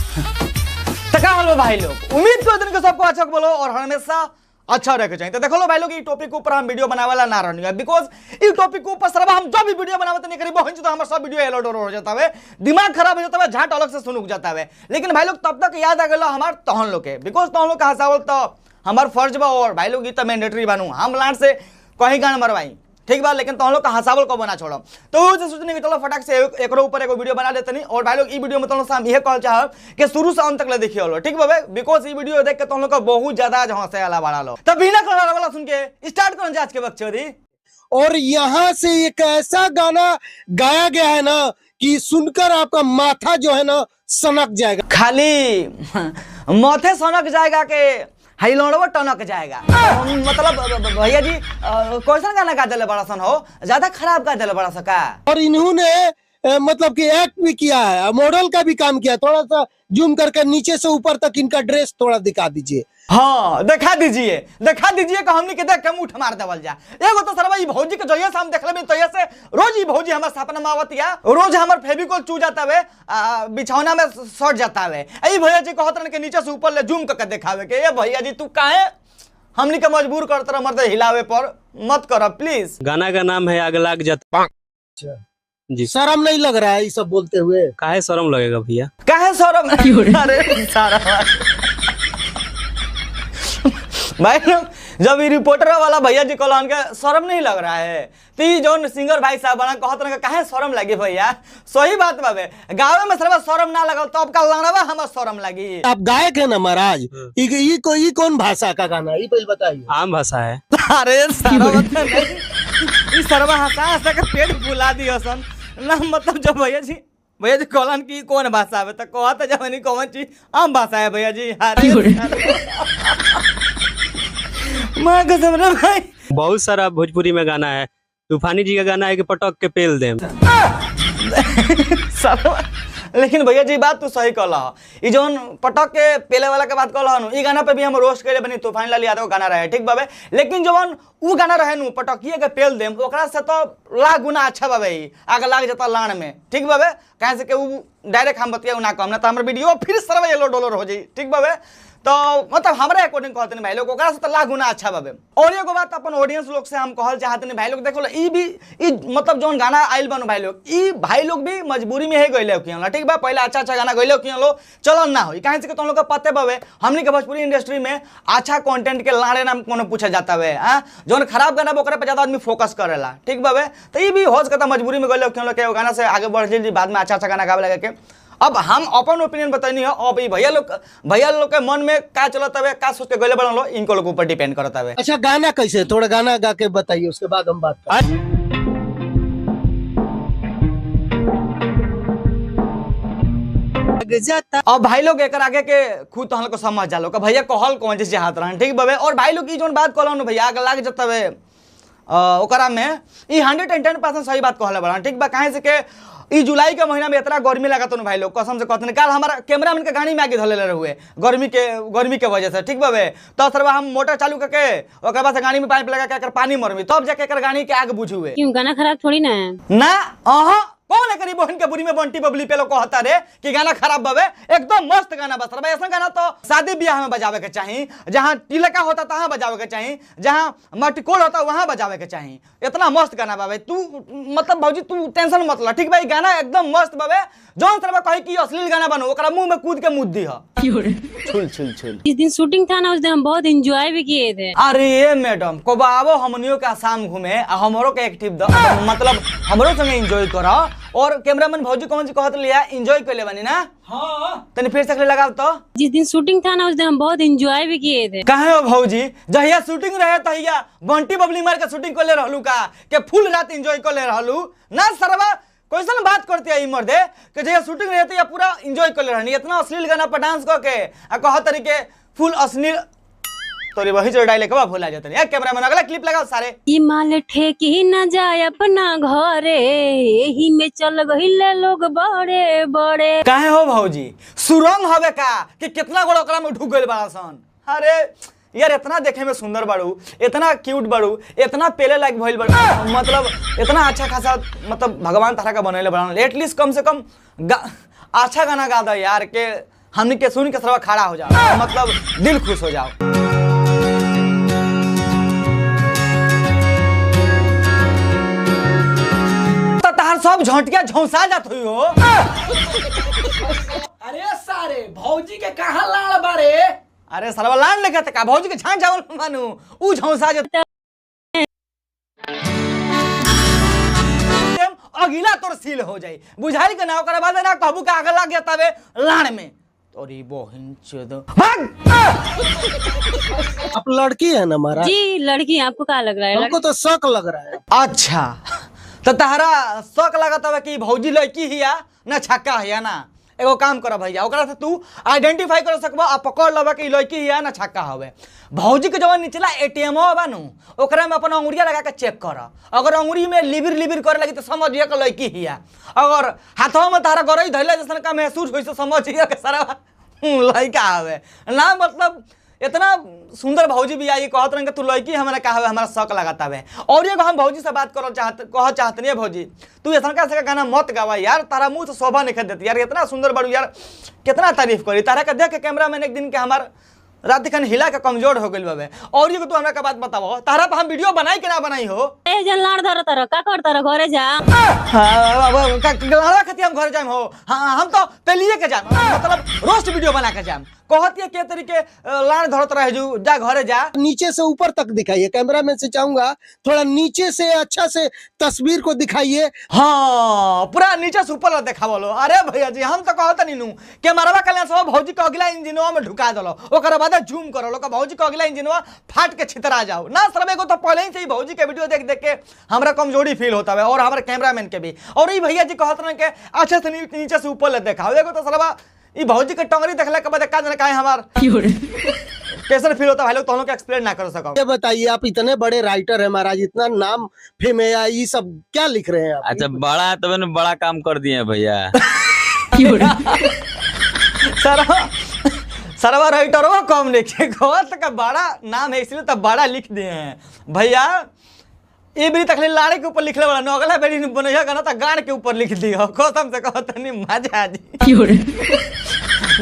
तो भाई लोग उम्मीद करते हैं कि सबको अच्छा बोलो और हमेशा अच्छा रखे चाहिए। तो देखो लो भाई लोग, ये टॉपिक के ऊपर हम वीडियो बनाने वाला ना रहनी है, बिकॉज इस टॉपिक के ऊपर सरवा हम जो भी वीडियो बनावते नहीं करी बहुत तो हमारा सब वीडियो एलोडोर हो जाता है, दिमाग खराब हो जाता है, झाट अलग से सुनुक जाता है। लेकिन भाई लोग तब तक याद आ गया हमार तहन लोग के, बिकॉज तहन लोग का हंसावल तो हमार फर्ज बा और भाई लोग ये तो मैंडेटरी बनू हम लाट से कहीं गान मरवाई, ठीक बा, लेकिन तुम लोग का हंसावल को बना छोड़ो। तो सोचने की चलो फटाक से एक ऊपर एक वीडियो बना देते नहीं। और भाई लोग ई वीडियो में तुम लोग हम यह कहल चाहब कि शुरू से अंत तक ले देखिए लो, ठीक बा, बिकॉज ये वीडियो देख के तुम लोग का बहुत ज्यादा हंसे वाला बड़ा लो। तो बिना कहने वाला सुन के स्टार्ट करो आज के वक्त चोरी। और यहाँ से एक ऐसा गाना गाया गया है ना कि सुनकर आपका माथा जो है ना सनक जाएगा, खाली माथे सनक जाएगा के हाईलोडवा टनक जाएगा। मतलब भैया जी कैसा गाना गा दिले बड़ा सन हो, ज्यादा खराब गा दिले बड़ा सका। और इन्होंने मतलब कि एक्ट भी किया है, मॉडल का भी काम किया। थोड़ा सा जूम करके नीचे से ऊपर तक इनका ड्रेस थोड़ा दिखा दीजिए। हाँ दिखा दीजिए कि हमने के देख के मुंह मार देवल जा। एगो तो सरवा ई भौजी के जइया से हम देखले में तइया से रोज ई भौजी हमर सपना में आवतिया, रोज हमर फेविकोल चू जाता है, बिछौना में सट जाता है। ए भैया जी कहत रहन के नीचे से ऊपर ले जूम करके दिखावे के। ए भैया जी तू काहे हमनी के मजबूर करत रह मर्द हिलावे पर मत कर प्लीज। गाना का नाम है आग लाग जाता जी। शर्म नहीं लग रहा है ये सब बोलते हुए? काहे शर्म लगेगा भैया, काहे शर्म? अरे सारा भाई जब ये रिपोर्टर वाला भैया जी कहलन के शर्म नहीं लग रहा है, तो जो सिंगर भाई साहब बना कहत रहे काहे शर्म लगी भैया। सही बात बाबे, गावे में सरवा शर्म ना लगल तो अब का लड़वा हमें शर्म लगी। आप गायक है ना महाराज, ये कौन भाषा का गाना है ये पहले बताइए। आम भाषा है। अरे सरवा हंसा हंसा के पेट फुला दियो सन ना। मतलब जब भैया जी कहलन की कौन भाषा है तो कहता जब कौन चीज आम भाषा है भैया जी। माँ कसम रे भाई, बहुत सारा भोजपुरी में गाना है। तूफानी जी का गाना है कि पटक के पेल देम। लेकिन भैया जी बात तू सही कहला, ई जोन पटक के पेले वाला के बात कहला, ई गाना पे भी हम रोस्ट करे बनी तूफानी लाल यादव गाना रहे, ठीक बाबे। लेकिन जवन उ गाना रहे नु पटकिए के पेल देम ओकरा से तो लाख गुना अच्छा बाबे, आग लाग जाता लाण में, ठीक बाबे। कहे से के उ डायरेक्ट हम बतिया ना कम ना तो हमर वीडियो फिर सरवा येलो डॉलर हो जाई, ठीक बाबे। तो मतलब हमारे अकॉर्डिंग कहते हैं भाई लोग ओकरा से तो लाख गुना अच्छा बाबे। और एगो बात अपन ऑडियंस लोग से हम कहल चाहते हैं भाई लोग, देखो ई भी ई मतलब जोन गाना आइल बनो भाई लोग, ई भाई लोग भी मजबूरी में ही गइले किया, ठीक बा। पहले अच्छा अच्छा गाना गइले किया लो, चलो ना हो कहीं से तुम लोग का पते बाबे हमनी के भोजपुरी इंडस्ट्री में अच्छा कंटेंट के लाड़े नाम कोनो पूछा जाता है। जोन खराब गाना ओकरे पे ज्यादा आदमी फोकस करेला, ठीक बाबे। तो ई भी हो सकता मजबूरी में गइले किया के गाना से आगे बढ़ जल्दी बाद में अच्छा अच्छा गाना गावे लगे के। अब हम अपन ओपिनियन बतानी है, अब भैया लोग के मन में क्या चलता है, क्या सोच के गले बढ़ लो, इनको लोग ऊपर डिपेंड करता है। अच्छा गाना कैसे, थोड़ा गाना गा के बताइए उसके बाद हम बात करें। अब भाई लोग एक आगे के खुद तो समझ जा लो भैया कहल कौन चीज हाथ रहन, ठीक बाबे। और भाई लोग की जोन बात कहल भैया आग लाग जाता है ओकरा में, ई 110% सही बात कहले बड़ा, ठीक बा। कहे से के ई जुलाई के महीना में इतना गर्मी लगा तो भाई लोग कसम से कहते कल हमारा कैमरा मैन के गाड़ी में आगे धले रहे गर्मी के वजह से, ठीक बाबे। तो सरवा हम मोटर चालू करके ओकर बाद से गाड़ी में पाइप लगा के पानी मरमी तब जाके गाड़ी के आग बुझुए। क्यों गाना खराब थोड़ी ना है ना। कौन है करी बहन के बुरी में बंटी बबली पे लोग कहता रे कि गाना खराब बाबे, एकदम मस्त गाना बस रहा। ऐसा गाना तो शादी ब्याह में बजावे के चाहिए, जहाँ तिलका होता तहाँ बजावे के चाहिए, जहाँ मटकोल होता वहाँ बजावे के चाहिए। इतना मस्त गाना बाबे, तू मतलब भौजी तू टेंशन मत ला, ठीक भाई। गाना एकदम मस्त बाबे, जौन सरवा कहे कि अश्लील गाना बनो ओकरा मुंह में कूद के मुद्दी है। छुल छुल छुल। जिस दिन शूटिंग था ना उस दिन हम बहुत एंजॉय भी किए थे। अरे मैडम को बाबो हमनियों के आसाम घूमे हमरो के एक्टिव द मतलब हमरो संगे एंजॉय करा। और कैमरामैन भौजी कौन सी कहत लिया एंजॉय कर ले बनी ना। हाँ तनी फिर से लगाओ तो। जिस दिन शूटिंग था ना उस दिन हम बहुत एंजॉय भी किए थे। कहे हो भौजी जहिया शूटिंग रहे तहिया बंटी बबली मार के शूटिंग कर ले रहलू का के फुल रात एंजॉय कर ले रहलू ना सरवा। कैसन बात करती है मर्दे कि जहिया शूटिंग रहती है पूरा एंजॉय कर ले रहनी, इतना अश्लील गाना पर डांस करके कह तरीके फुल अश्लील तोरी वही जो डायलॉग बा भूला जाता है। कैमरामैन अगला क्लिप लगाओ सारे। ई माल ठेकी न जाए अपना घरे एही में चल गइले लोग बड़े बड़े। काहे हो भौजी सुरंग हवे का कि कितना गोड़ ओकरा में ढुक गइल बड़ा सन। अरे यार इतना देखे में सुंदर बाड़ू, इतना क्यूट बाड़ू, इतना पेले लायक भइल बाड़ू, मतलब इतना अच्छा खासा मतलब भगवान तारा का बनैले बड़ा। एटलीस्ट कम से कम अच्छा गाना गा दो यार के हमने के सुन के सरवा खड़ा हो जाओ, मतलब दिल खुश हो जाओ। तो तार सब झोंटिया झौंसा जात हुई हो। अरे सारे भौजी के कहाँ लाड़ बारे? अरे सरवा लान लेके का भौजी के झांझ जावल मानू ऊ झौंसा जात अगिला तोर सील हो जाई बुझाई के ना ओकरा बाद ना कहबू का आग लग गया तबे लाण में तोरी बहिन चोद भाग। आप लड़की है ना महाराज? जी लड़की हैं, आपको क्या लग रहा है? हमको तो शक लग रहा है। अच्छा तो तहरा शक लगत हवे कि भौजी लड़की हिया ना छक्का हिया ना? एगो काम कर भैया ओकरा से तू आइडेंटिफाई कर सकबा आ पकड़ लेबा कि लड़की हिया ना छक्का हवे। भौजी के जवन निचला एटीएम बानू ओकरा में अपन अंगुरिया लगा के चेक कर, अगर अंगुरी में लिबिर लिबिर करे लगी तो समझिए कि लड़की हिया, अगर हाथों में तारा गरई धइले जैसन का महसूस होई तो समझिए कि सारा लड़का हवे ना। मतलब इतना सुंदर भौजी भी आई कहत रहे तू लड़की हमारा का हवे, हमारा शक लगाता है। और एगो हम भौजी से बात कह चाहते नहीं भौजी तू ऐसा का गाना मत गावा यार, तारा मुंह से शोभा नहीं देती यार, इतना सुंदर बड़ू यार, कितना तारीफ करी तारा के देख के कैमरा मैन एक दिन के हमार रात खन हिला के कमजोर हो गई बाबे। और ये तू हमरा का बात बताओ तारा पर हम वीडियो बनाई कि ना बनाई हो? ए जन लाड़ धर तर का कर तर घरे जा। गलावा खती हम घर जाम हो? हाँ हम तो पेलिए के जाम, मतलब रोस्ट वीडियो बना के जाम। कहती है के तरीके लाड़ धरत रहे जो जा घरे जा। नीचे से ऊपर तक दिखाइए, कैमरा मैन से चाहूंगा थोड़ा नीचे से अच्छा से तस्वीर को दिखाइए। हाँ पूरा नीचे से ऊपर देखा बोलो। अरे भैया जी हम तो कहते नहीं नू के मरवा कल्याण सब भौजी के अगला इंजनवा में ढुका दलो ओकर बाद जूम करो लोग भौजी के अगला इंजनवा फाट के छितरा जाओ ना। सर को तो पहले ही से ही भौजी के वीडियो देख देख के हमरा कमजोरी फील होता है और हमारे कैमरामैन के भी। और ये भैया जी कहते रहे के अच्छे से नीचे से ऊपर ले देखा एगो तो सरवा ये भौजी के टंगरी देखला के बाद का जाने काहे हमार कैसे फील होता है भाई लोग तो हम लोग एक्सप्लेन ना कर सको। ये बताइए आप इतने बड़े राइटर है महाराज, इतना नाम फेम है, ये सब क्या लिख रहे हैं आप? अच्छा बड़ा है तो मैंने बड़ा काम कर दिए भैया। सरवा राइटरों कम लिखे का बड़ा नाम है इसलिए तो बड़ा लिख दिए हैं भैया। ये बेरी तकली लाड़े के ऊपर लिखले वाला अगला बेरी बनैया गाना तो गाड़ के ऊपर लिख दियो कसम से कहत नहीं मजा आ जी।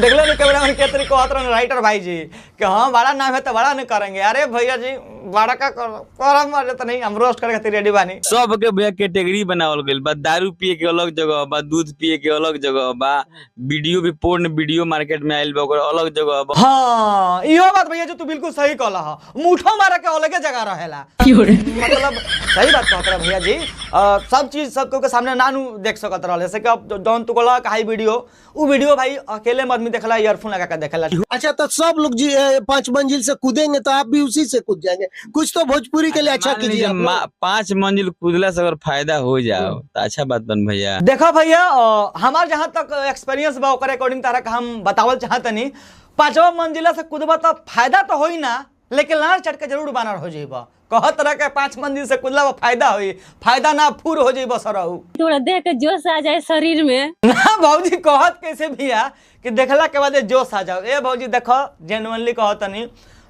देख लो कैमरा में क्या तरीके कहत रहे राइटर भाई जी कि हाँ बड़ा नाम है तो बड़ा नहीं करेंगे। अरे भैया जी बड़ा का करम मारे तो नहीं, हम रोस्ट करे खातिर रेडी बानी। सब के भैया कैटेगरी बनावल गइल बा, दारू पिए के अलग जगह बा, दूध पिए के अलग जगह बा, वीडियो भी पोर्न वीडियो मार्केट में आइल बा ओकर अलग जगह बा। हाँ इहो बात भैया जो तू बिल्कुल सही कहला ह, मुठो मारे के अलगे जगह रहेला। मतलब सही बात कहत रहा भैया जी। सब चीज सबको के सामने नानू देख सकत रहल जैसे कि अब जौन तू कहला हाई वीडियो उ वीडियो भाई अकेले में आदमी देखला ईयरफोन लगा के देखला। अच्छा तो सब लोग जी 5 मंजिल से कूदेंगे तो आप भी उसी से कूद जाएंगे, कुछ तो भोजपुरी के लिए अच्छा कीजिए आप लोग। 5 मंजिल कूदला से अगर फायदा हो जाओ तो अच्छा बात बन भैया। देखो भैया हमार जहाँ तक एक्सपीरियंस बा ओकर अकॉर्डिंग तारा का हम बतावल चाहतनी 5वां मंजिला से कूदबा तो फायदा तो होई ना, लेकिन लाड़ चढ़ के जरूर बानर हो जाइबा। कह तरह के 5 मंजिल से कूदला फायदा होई, फायदा ना फूर हो जाइबा सरहु। थोड़ा देख के जोश आ जाए शरीर में ना भौजी कहत कैसे भैया कि देखला के बाद जोश आ जाओ। ए भौजी देखो जेन्युइनली कहतनी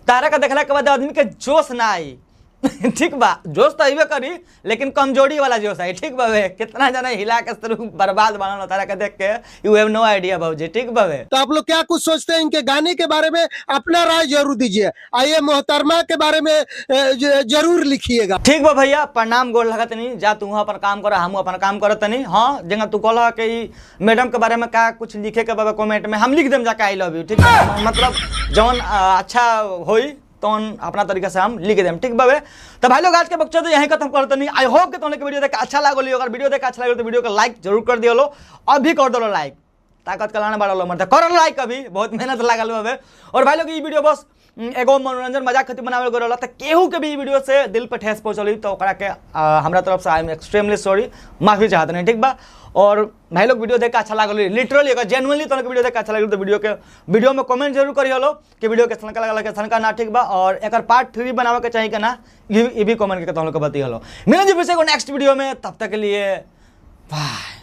तारा का देखला के बाद आदमी के जोश ना आई ठीक बा, जोश तो अबे करी लेकिन कमजोरी वाला जोश आई। ठीक बाबे कितना जना हिला के बर्बाद बनल तारा के देख के यू हैव नो आइडिया भौजी। ठीक बाबे तो आप लोग क्या कुछ सोचते हैं इनके गाने के बारे में? अपना राय जरूर दीजिए। आइए मोहतरमा के बारे में जरूर लिखिएगा। ठीक बा भैया प्रणाम गोल लगत नहीं जा तू अपन काम कर हम अपन काम करत नहीं। हाँ जगह तू कहला कि मैडम के बारे में का कुछ लिखे के बाबा कमेंट में हम लिख देम जाके आई लव यू। ठीक है मतलब जौन अच्छा होई तो अपना तरीके से हम लिख देम। ठीक बाबे तो भाई लोग आज के बक्चर तो यहीं खत्म करते नहीं। आई होप कि तुमने वीडियो देख अच्छा लागल। अगर वीडियो देख अच्छा लगे तो वीडियो को लाइक जरूर कर दियो लो, अभी कर दो लाइक, ताकत कलाने बड़ा लो मरते करो लाइक, अभी बहुत मेहनत लागल बाबे। और भाई लोग ये वीडियो बस एगो मनोरंजन मजाक खती बनावे गरल तो केहू के भी वीडियो से दिल पे ठेस पहुंचल तो ओकरा के हमरा तरफ से आई एम एक्सट्रीमली सॉरी, माफी चाहते नहीं। ठीक बा और भाई लोग वीडियो देख के अच्छा लागल लिटरली अगर जेन्युइनली तो वीडियो देख के अच्छा लगे तो वीडियो में कमेंट जरूर करिए लो कि वीडियो के सनका लगा के सनका ना ठीक बा और एक पार्ट 3 बनावे के चाहिए कि ना ये भी कमेंट करके तुम लोग को बताइए लो। मिलेंगे फिर से नेक्स्ट वीडियो में, तब तक के लिए बाय।